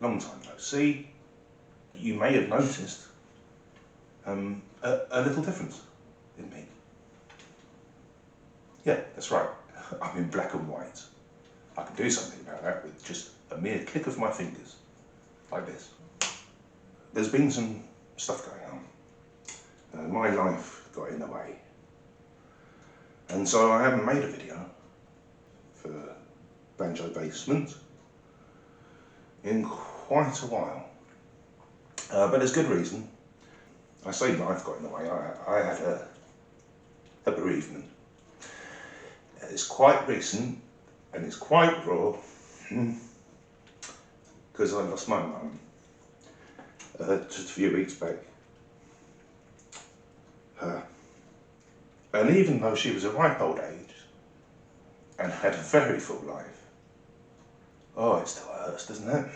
long time no see. You may have noticed a little difference in me. Yeah, that's right. I'm in black and white. I can do something about that with just a mere click of my fingers, like this. There's been some stuff going on. My life got in the way. And so I haven't made a video for Banjo Basement in quite a while. But there's good reason. I say life got in the way. I had a bereavement. It's quite recent and it's quite raw because I lost my mum just a few weeks back. And even though she was a ripe old age and had a very full life, oh, it still hurts, doesn't it?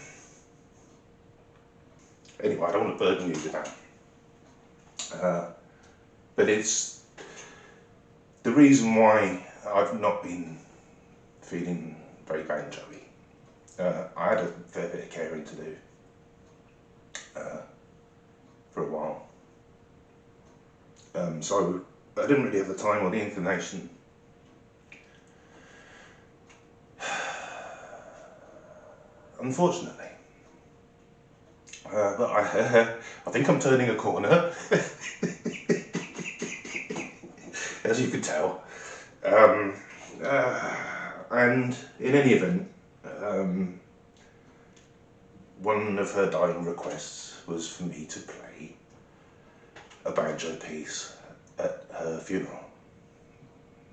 Anyway, I don't want to burden you with that. But it's the reason why I've not been feeling very banjo-y. I had a fair bit of caring to do for a while. So I didn't really have the time or the inclination unfortunately. But I think I'm turning a corner, as you can tell. And in any event, one of her dying requests was for me to play a banjo piece at her funeral,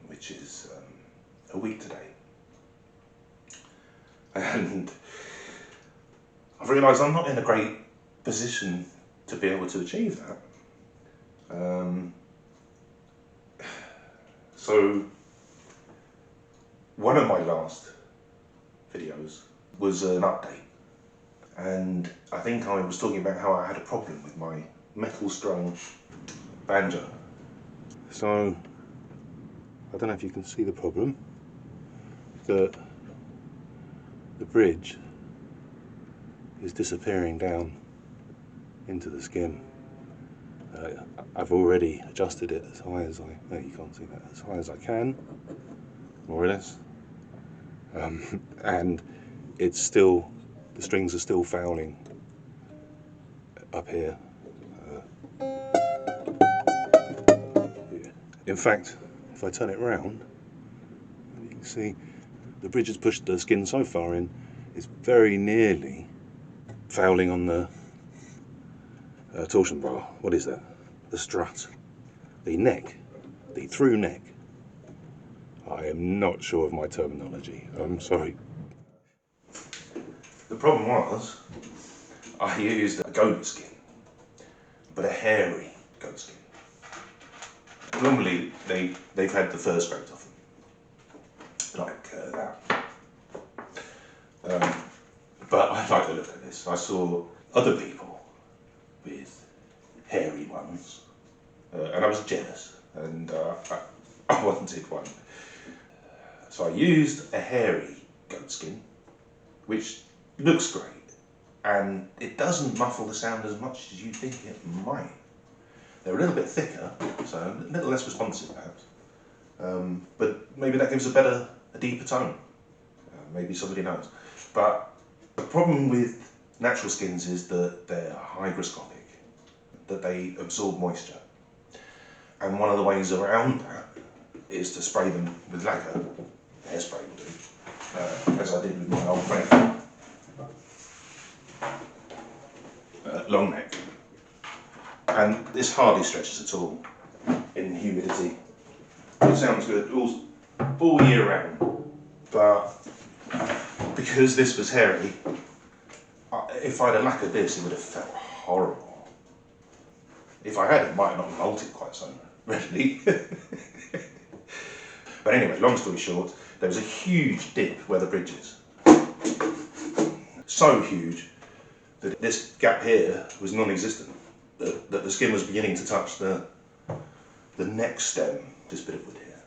which is a week today. And I've realised I'm not in a great position to be able to achieve that. So one of my last videos was an update, and I think I was talking about how I had a problem with my metal strung banjo. So I don't know if you can see the problem. The bridge is disappearing down into the skin. I've already adjusted it as high as you can't see that, as high as I can, more or less. And it's still, the strings are still fouling up here. In fact, if I turn it round, you can see the bridge has pushed the skin so far in, it's very nearly fouling on the torsion bar. What is that? The strut. The neck. The through neck. I am not sure of my terminology. I'm sorry. The problem was, I used a goat skin, but a hairy goat skin. Normally, they've had the fur scraped off them, like that. But I like to look at this. I saw other people with hairy ones, and I was jealous, and I wanted one. So I used a hairy goat skin, which looks great, and it doesn't muffle the sound as much as you think it might. They're a little bit thicker, so a little less responsive perhaps, but maybe that gives a deeper tone. Maybe somebody knows. But the problem with natural skins is that they're hygroscopic, that they absorb moisture. And one of the ways around that is to spray them with lacquer. Hairspray will do, as I did with my old friend. Long neck. And this hardly stretches at all in humidity. It sounds good all year round. But because this was hairy, if I'd have lacquered this, it would have felt horrible. If I had, it might not have molted quite so readily. But anyway, long story short, there was a huge dip where the bridge is. So huge that this gap here was non-existent. That the skin was beginning to touch the neck stem, this bit of wood here.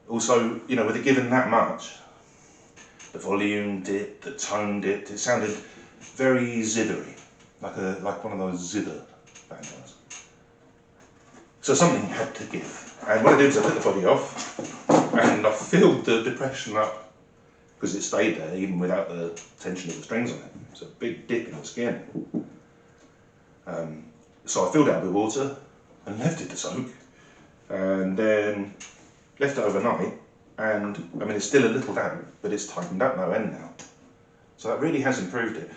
Also, you know, with it given that much, The volume dipped, the tone dipped. It sounded very zittery, like one of those zither banjos. So something had to give. And what I did was I took the body off and I filled the depression up because it stayed there even without the tension of the strings on it. It's a big dip in the skin. So I filled it up with water and left it to soak, and then left it overnight, and I mean it's still a little damp, but it's tightened up no end now. So that really has improved it.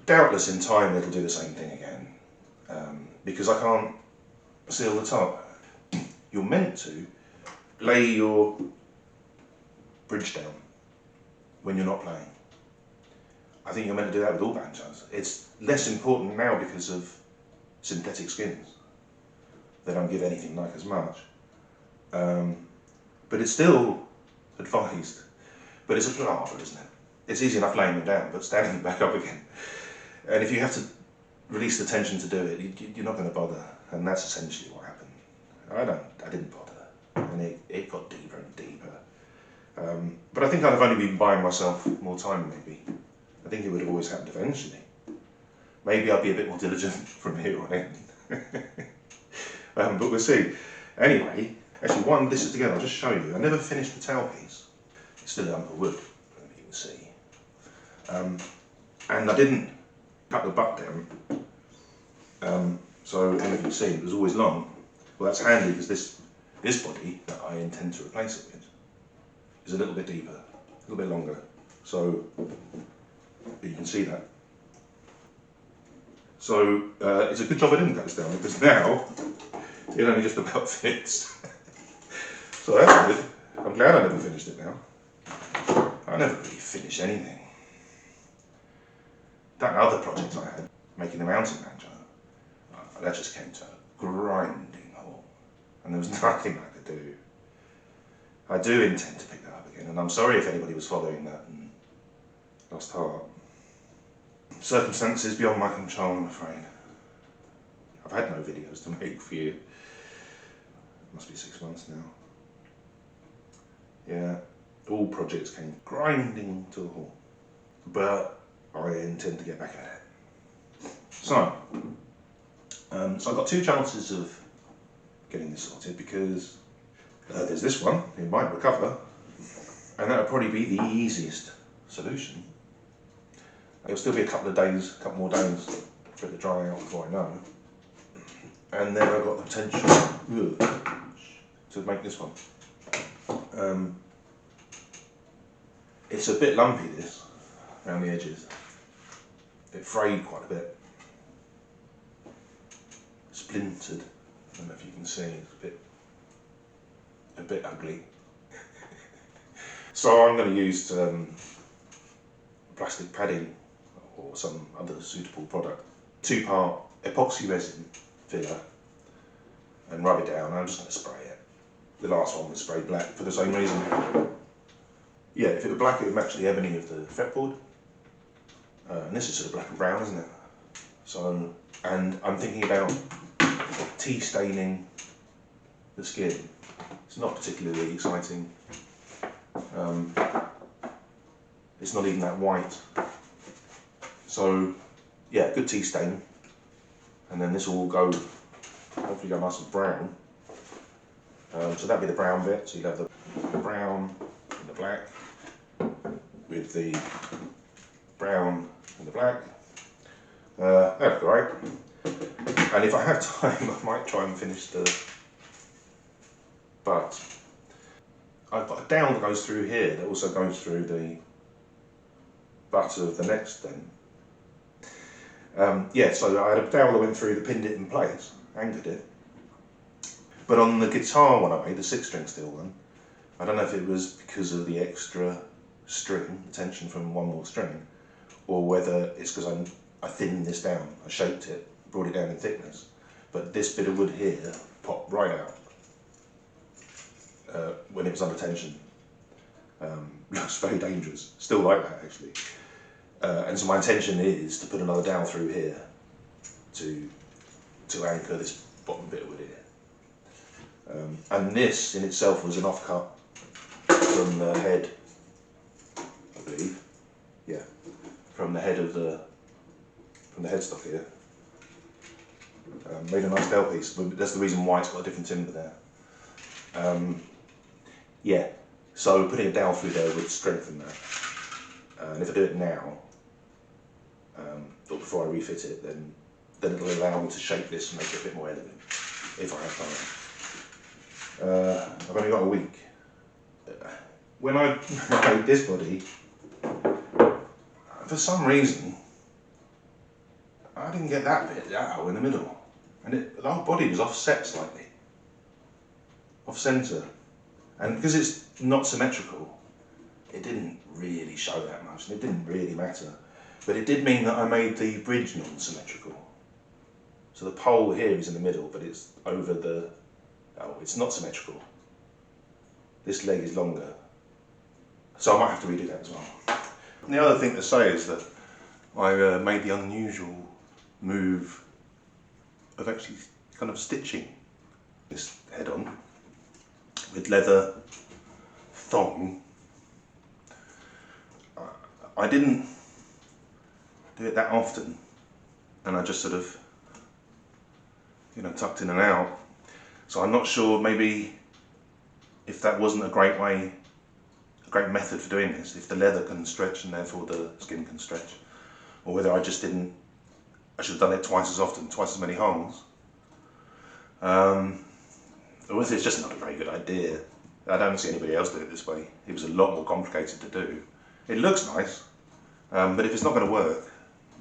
Doubtless in time it'll do the same thing again, because I can't seal the top. You're meant to lay your bridge down when you're not playing. I think you're meant to do that with all banjos. It's less important now because of synthetic skins. They don't give anything like as much. But it's still advised. But it's a palaver, isn't it? It's easy enough laying them down, but standing them back up again. And if you have to release the tension to do it, you're not going to bother. And that's essentially what happened. I didn't bother. And it got deeper and deeper. But I think I'd have only been buying myself more time, maybe. I think it would have always happened eventually. Maybe I'll be a bit more diligent from here on in. But we'll see. Anyway, actually while this is together, I'll just show you. I never finished the tailpiece. It's still a lump of wood, you can see. And I didn't cut the butt down. So, and if you see, it was always long. Well, that's handy because this body that I intend to replace it with is a little bit deeper, a little bit longer. So, you can see that. So it's a good job I didn't cut this down because now it only just about fits. So that's good. I'm glad I never finished it now. I never really finish anything. That other project I had, making a mountain banjo, that just came to a grinding halt. And there was nothing I could do. I do intend to pick that up again, and I'm sorry if anybody was following that and lost heart. Circumstances beyond my control, I'm afraid. I've had no videos to make for you. It must be 6 months now. Yeah, all projects came grinding to a halt. But I intend to get back at it. So I've got 2 chances of getting this sorted because there's this one, it might recover, and that would probably be the easiest solution. It'll still be a couple more days for it to dry out before I know. And then I've got the potential to make this one. It's a bit lumpy, this, around the edges. It frayed quite a bit. Splintered. I don't know if you can see, it's a bit ugly. So I'm going to use plastic padding or some other suitable product. 2-part epoxy resin filler and rub it down. I'm just going to spray it. The last one was sprayed black for the same reason. Yeah, if it were black it would match the ebony of the fretboard. And this is sort of black and brown, isn't it? So, and I'm thinking about tea staining the skin. It's not particularly exciting. It's not even that white. So, yeah, good tea stain. And then this will all go, hopefully go nice and brown. So that'll be the brown bit. So you'll have the brown and the black with the brown and the black. That'll be great. And if I have time, I might try and finish the butt. I've got a dowel that goes through here that also goes through the butt of the next stem. Yeah, so I had a dowel that went through, that pinned it in place, anchored it. But on the guitar one I made, the 6-string steel one, I don't know if it was because of the extra string, the tension from one more string, or whether it's because I thinned this down, I shaped it, brought it down in thickness. But this bit of wood here popped right out when it was under tension. Looks very dangerous, still like that actually. And so my intention is to put another dowel through here to anchor this bottom bit of wood here. And this in itself was an offcut from the head of I believe. Yeah, from the headstock here. Made a nice tail piece. That's the reason why it's got a different timber there. Yeah, so putting a dowel through there would strengthen that. And if I do it now, or before I refit it, then it'll allow me to shape this and make it a bit more elegant, if I have time. I've only got a week. When I made this body, for some reason, I didn't get that bit out in the middle. And the whole body was offset slightly, off centre. And because it's not symmetrical, it didn't really show that much, and it didn't really matter. But it did mean that I made the bridge non-symmetrical. So the pole here is in the middle, but it's over the... Oh, it's not symmetrical. This leg is longer. So I might have to redo that as well. And the other thing to say is that I made the unusual move of actually kind of stitching this head on with leather thong. I didn't do it that often, and I just sort of, you know, tucked in and out. So I'm not sure, maybe if that wasn't a great method for doing this, if the leather can stretch and therefore the skin can stretch, or whether I just didn't, I should have done it twice as often, twice as many holes. Or whether it's just not a very good idea. I don't see anybody else do it this way. It was a lot more complicated to do. It looks nice, but if it's not going to work,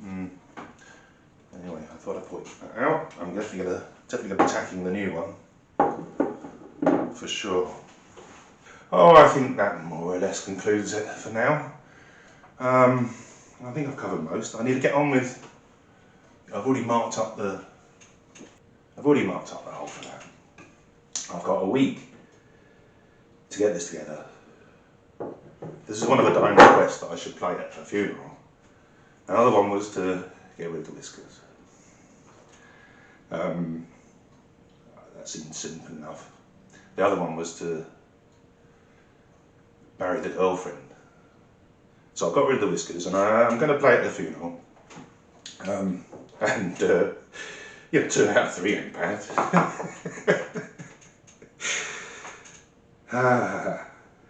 anyway, I thought I'd point that out. I'm definitely going to be tacking the new one, for sure. Oh, I think that more or less concludes it for now. I think I've covered most. I need to get on with. I've already marked up the hole for that. I've got a week to get this together. This is one of the dying requests that I should play at a funeral. Another one was to get rid of the whiskers. That seemed simple enough. The other one was to bury the girlfriend. So I got rid of the whiskers, and I'm going to play at the funeral. You know, 2 out of 3 ain't bad.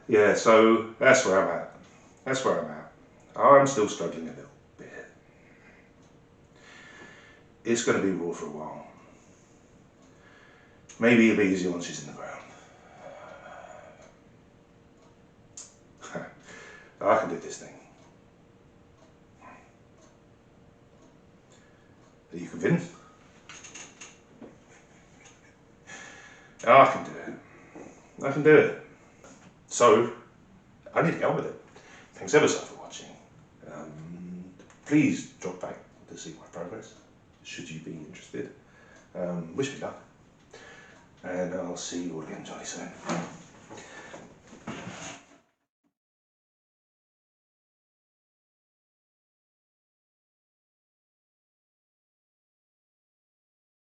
Yeah, so that's where I'm at. I'm still struggling a little bit. It's going to be raw for a while. Maybe it'll be easier once she's in the ground. I can do this thing. Are you convinced? I can do it. I can do it. So, I need to get on with it. Thanks ever so for watching. Please drop back to see my progress, should you be interested. Wish me luck. And I'll see you all again jolly soon.